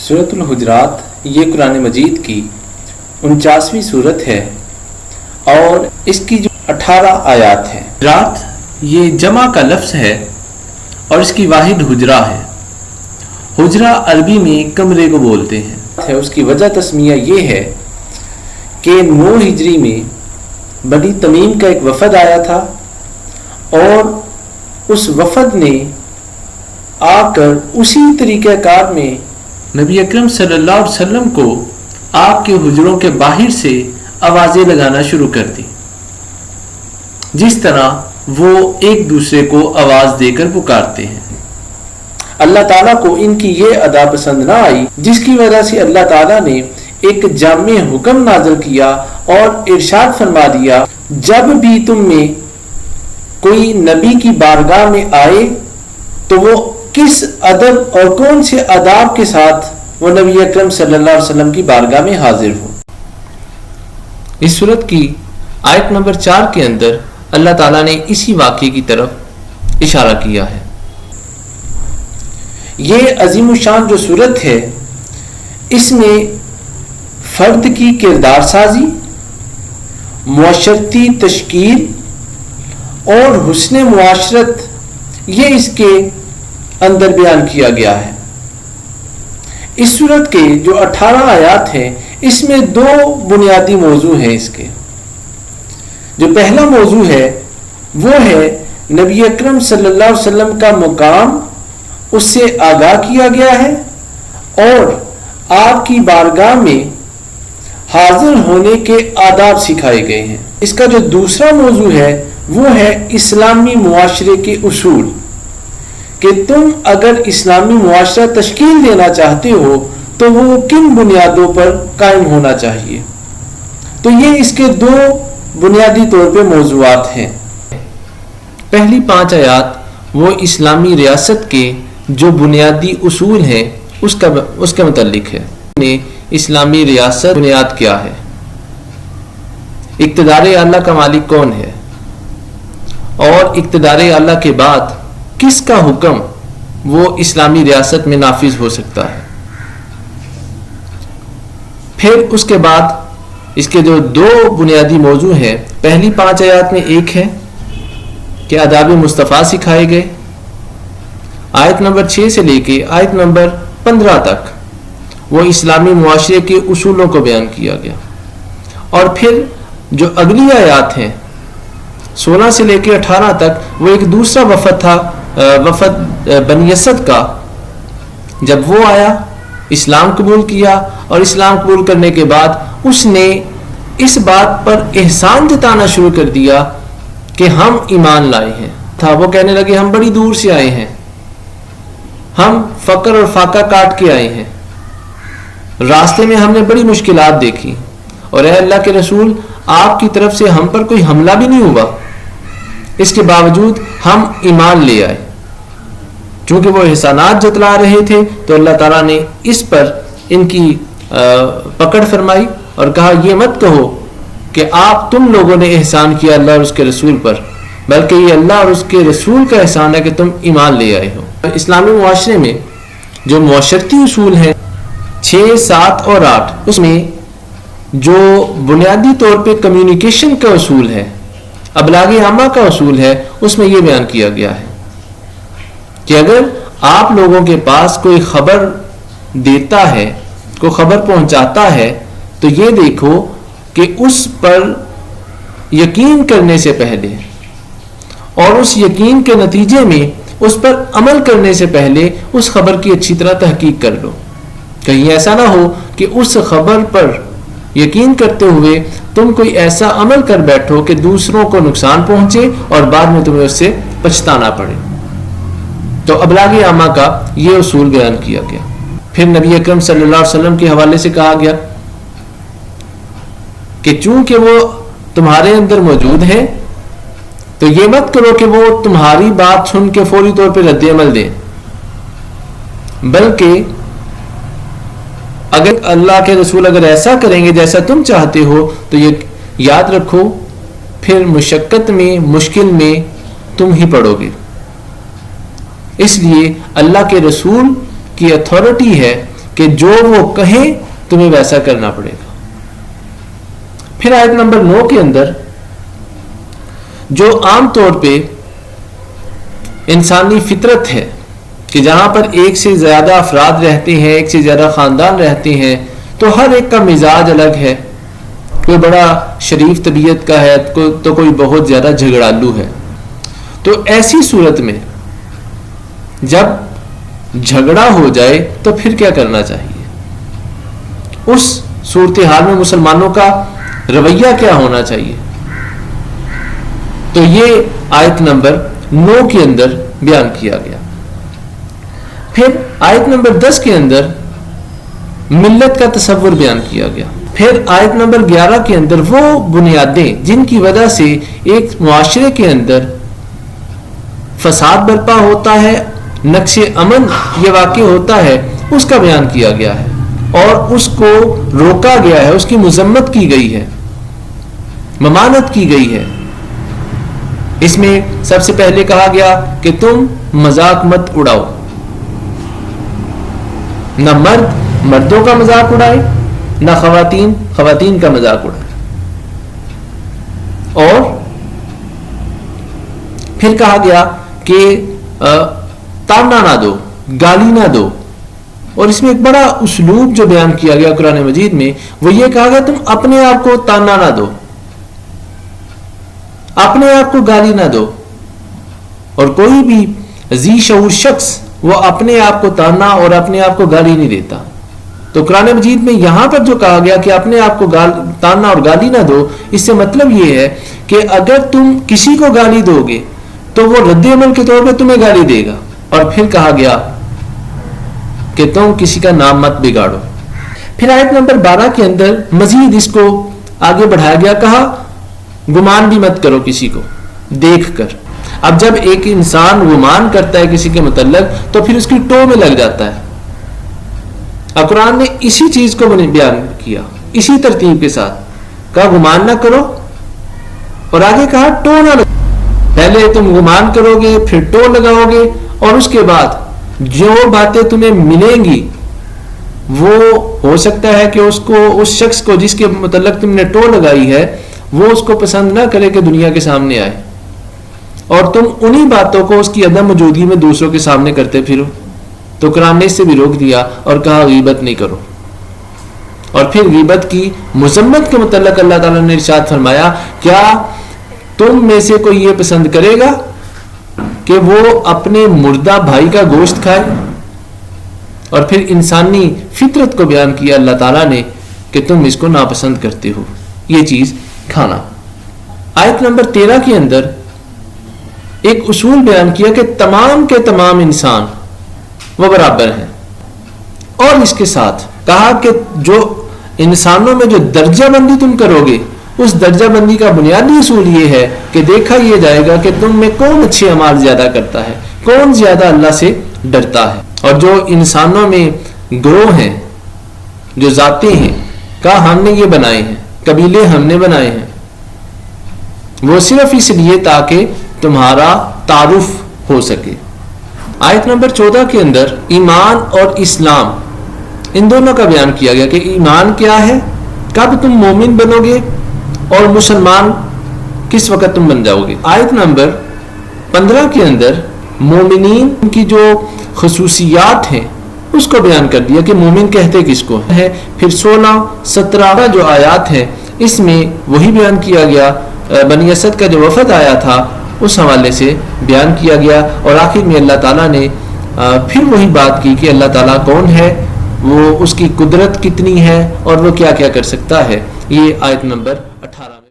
سورۃ الحجرات یہ قرآن مجید کی 49ویں صورت ہے اور اس کی جو 18 آیات ہیں. حجرات یہ جمع کا لفظ ہے اور اس کی واحد حجرہ ہے. حجرہ عربی میں کمرے کو بولتے ہیں. اس کی وجہ تسمیہ یہ ہے کہ 9 ہجری میں بنی تمیم کا ایک وفد آیا تھا اور اس وفد نے آ کر اسی طریقہ کار میں نبی اکرم صلی اللہ علیہ وسلم کو آپ کے حجروں کے باہر سے آوازیں لگانا شروع کر دی، جس طرح وہ ایک دوسرے کو آواز دے کر پکارتے ہیں. اللہ تعالیٰ کو ان کی یہ ادا پسند نہ آئی، جس کی وجہ سے اللہ تعالیٰ نے ایک جامع حکم نازل کیا اور ارشاد فرما دیا، جب بھی تم میں کوئی نبی کی بارگاہ میں آئے تو وہ کس ادب اور کون سے آداب کے ساتھ وہ نبی اکرم صلی اللہ علیہ وسلم کی بارگاہ میں حاضر ہو. اس صورت کی آیت نمبر 4 کے اندر اللہ تعالیٰ نے اسی واقعے کی طرف اشارہ کیا ہے. یہ عظیم الشان جو صورت ہے، اس میں فرد کی کردار سازی، معاشرتی تشکیل اور حسن معاشرت یہ اس کے اندر بیان کیا گیا ہے. اس صورت کے جو 18 آیات ہیں، اس میں 2 بنیادی موضوع ہیں. اس کے جو پہلا موضوع ہے وہ ہے نبی اکرم صلی اللہ علیہ وسلم کا مقام، اس سے آگاہ کیا گیا ہے اور آپ کی بارگاہ میں حاضر ہونے کے آداب سکھائے گئے ہیں. اس کا جو دوسرا موضوع ہے وہ ہے اسلامی معاشرے کے اصول، کہ تم اگر اسلامی معاشرہ تشکیل دینا چاہتے ہو تو وہ کن بنیادوں پر قائم ہونا چاہیے. تو یہ اس کے 2 بنیادی طور پہ موضوعات ہیں. پہلی 5 آیات وہ اسلامی ریاست کے جو بنیادی اصول ہیں اس کے متعلق ہے. اسلامی ریاست بنیاد کیا ہے، اقتدار اعلیٰ کا مالک کون ہے، اور اقتدار اعلیٰ کے بعد کس کا حکم وہ اسلامی ریاست میں نافذ ہو سکتا ہے. پھر اس کے بعد اس کے جو 2 بنیادی موضوع ہیں، پہلی 5 آیات میں ایک ہے کہ آداب مصطفیٰ سکھائے گئے، آیت نمبر 6 سے لے کے آیت نمبر 15 تک وہ اسلامی معاشرے کے اصولوں کو بیان کیا گیا. اور پھر جو اگلی آیات ہیں 16 سے لے کے 18 تک وہ ایک دوسرا وفد تھا، وفد بنی اسد کا. جب وہ آیا، اسلام قبول کیا اور اسلام قبول کرنے کے بعد اس نے اس بات پر احسان جتانا شروع کر دیا کہ ہم ایمان لائے ہیں. وہ کہنے لگے ہم بڑی دور سے آئے ہیں، ہم فقر اور فاقہ کاٹ کے آئے ہیں، راستے میں ہم نے بڑی مشکلات دیکھی، اور اے اللہ کے رسول آپ کی طرف سے ہم پر کوئی حملہ بھی نہیں ہوا، اس کے باوجود ہم ایمان لے آئے. چونکہ وہ احسانات جتلا رہے تھے تو اللہ تعالیٰ نے اس پر ان کی پکڑ فرمائی اور کہا یہ مت کہو کہ تم لوگوں نے احسان کیا اللہ اور اس کے رسول پر، بلکہ یہ اللہ اور اس کے رسول کا احسان ہے کہ تم ایمان لے آئے ہو. اسلامی معاشرے میں جو معاشرتی اصول ہیں 6، 7 اور 8، اس میں جو بنیادی طور پہ کمیونیکیشن کا اصول ہے، ابلاغ عامہ کا اصول ہے، اس میں یہ بیان کیا گیا ہے کہ اگر آپ لوگوں کے پاس کوئی خبر دیتا ہے، کوئی خبر پہنچاتا ہے، تو یہ دیکھو کہ اس پر یقین کرنے سے پہلے اور اس یقین کے نتیجے میں اس پر عمل کرنے سے پہلے اس خبر کی اچھی طرح تحقیق کر لو. کہیں ایسا نہ ہو کہ اس خبر پر یقین کرتے ہوئے تم کوئی ایسا عمل کر بیٹھو کہ دوسروں کو نقصان پہنچے اور بعد میں تمہیں اس سے پچھتانا پڑے. تو ابلاغ عامہ کا یہ اصول بیان کیا گیا. پھر نبی اکرم صلی اللہ علیہ وسلم کے حوالے سے کہا گیا کہ چونکہ وہ تمہارے اندر موجود ہیں تو یہ مت کرو کہ وہ تمہاری بات سن کے فوری طور پہ رد عمل دیں، بلکہ اگر اللہ کے رسول اگر ایسا کریں گے جیسا تم چاہتے ہو تو یہ یاد رکھو پھر مشقت میں، مشکل میں تم ہی پڑو گے. اس لیے اللہ کے رسول کی اتھارٹی ہے کہ جو وہ کہیں تمہیں ویسا کرنا پڑے گا. پھر آیت نمبر 9 کے اندر جو عام طور پہ انسانی فطرت ہے کہ جہاں پر ایک سے زیادہ افراد رہتے ہیں، ایک سے زیادہ خاندان رہتے ہیں، تو ہر ایک کا مزاج الگ ہے. کوئی بڑا شریف طبیعت کا ہے تو کوئی بہت زیادہ جھگڑالو ہے. تو ایسی صورت میں جب جھگڑا ہو جائے تو پھر کیا کرنا چاہیے؟ اس صورتحال میں مسلمانوں کا رویہ کیا ہونا چاہیے؟ تو یہ آیت نمبر 9 کے اندر بیان کیا گیا. پھر آیت نمبر 10 کے اندر ملت کا تصور بیان کیا گیا. پھر آیت نمبر 11 کے اندر وہ بنیادیں جن کی وجہ سے ایک معاشرے کے اندر فساد برپا ہوتا ہے، نقش امن یہ واقع ہوتا ہے، اس کا بیان کیا گیا ہے اور اس کو روکا گیا ہے، اس کی مذمت کی گئی ہے، ممانعت کی گئی ہے. اس میں سب سے پہلے کہا گیا کہ تم مذاق مت اڑاؤ، نہ مرد مردوں کا مذاق اڑائے، نہ خواتین کا مذاق اڑائے. اور پھر کہا گیا کہ تانا نہ دو، گالی نہ دو. اور اس میں ایک بڑا اسلوب جو بیان کیا گیا قرآن مجید میں وہ یہ کہا گیا تم اپنے آپ کو تانا نہ دو، اپنے آپ کو گالی نہ دو. اور کوئی بھی ذی شعور شخص وہ اپنے آپ کو تانا اور اپنے آپ کو گالی نہیں دیتا. تو قرآن مجید میں یہاں پر جو کہا گیا کہ اپنے آپ کو تانا اور گالی نہ دو، اس سے مطلب یہ ہے کہ اگر تم کسی کو گالی دو گے تو وہ رد عمل کے طور پہ تمہیں گالی دے گا. اور پھر کہا گیا کہ تم کسی کا نام مت بگاڑو. پھر آیت نمبر 12 کے اندر مزید اس کو آگے بڑھایا گیا، کہا گمان بھی مت کرو کسی کو دیکھ کر. اب جب ایک انسان گمان کرتا ہے کسی کے متعلق تو پھر اس کی ٹو میں لگ جاتا ہے. قرآن نے اسی چیز کو بیان کیا اسی ترتیب کے ساتھ، کہا گمان نہ کرو اور آگے کہا ٹو نہ لگاؤ. پہلے تم گمان کرو گے، پھر ٹو لگاؤ گے، اور اس کے بعد جو باتیں تمہیں ملیں گی وہ ہو سکتا ہے کہ اس شخص کو جس کے متعلق تم نے ٹو لگائی ہے وہ اس کو پسند نہ کرے کہ دنیا کے سامنے آئے، اور تم انہی باتوں کو اس کی عدم موجودگی میں دوسروں کے سامنے کرتے پھرو. تو قرآن نے اس سے بھی روک دیا اور کہا غیبت نہیں کرو. اور پھر غیبت کی مذمت کے متعلق اللہ تعالیٰ نے ارشاد فرمایا، کیا تم میں سے کوئی یہ پسند کرے گا کہ وہ اپنے مردہ بھائی کا گوشت کھائے؟ اور پھر انسانی فطرت کو بیان کیا اللہ تعالیٰ نے کہ تم اس کو ناپسند کرتے ہو یہ چیز کھانا. آیت نمبر 13 کے اندر ایک اصول بیان کیا کہ تمام کے تمام انسان وہ برابر ہیں، اور اس کے ساتھ کہا کہ جو انسانوں میں جو درجہ بندی تم کرو گے اس درجہ بندی کا بنیادی اصول یہ ہے کہ دیکھا یہ جائے گا کہ تم میں کون اچھے اعمال زیادہ کرتا ہے، کون زیادہ اللہ سے ڈرتا ہے. اور جو انسانوں میں گروہ ہیں، جو ذاتیں ہیں، کہا ہم نے یہ بنائے ہیں، قبیلے ہم نے بنائے ہیں، وہ صرف اس لیے تاکہ تمہارا تعارف ہو سکے. آیت نمبر 14 کے اندر ایمان اور اسلام ان دونوں کا بیان کیا گیا کہ ایمان کیا ہے، کب تم مومن بنو گے، اور مسلمان کس وقت تم بن جاؤ گے. آیت نمبر 15 کے اندر مومنین کی جو خصوصیات ہیں اس کو بیان کر دیا کہ مومن کہتے کس کو ہے. پھر 16-17 جو آیات ہیں اس میں وہی بیان کیا گیا، بنی اسد کا جو وفد آیا تھا اس حوالے سے بیان کیا گیا. اور آخر میں اللہ تعالیٰ نے پھر وہی بات کی کہ اللہ تعالیٰ کون ہے، وہ اس کی قدرت کتنی ہے اور وہ کیا کیا کر سکتا ہے. یہ آیت نمبر 18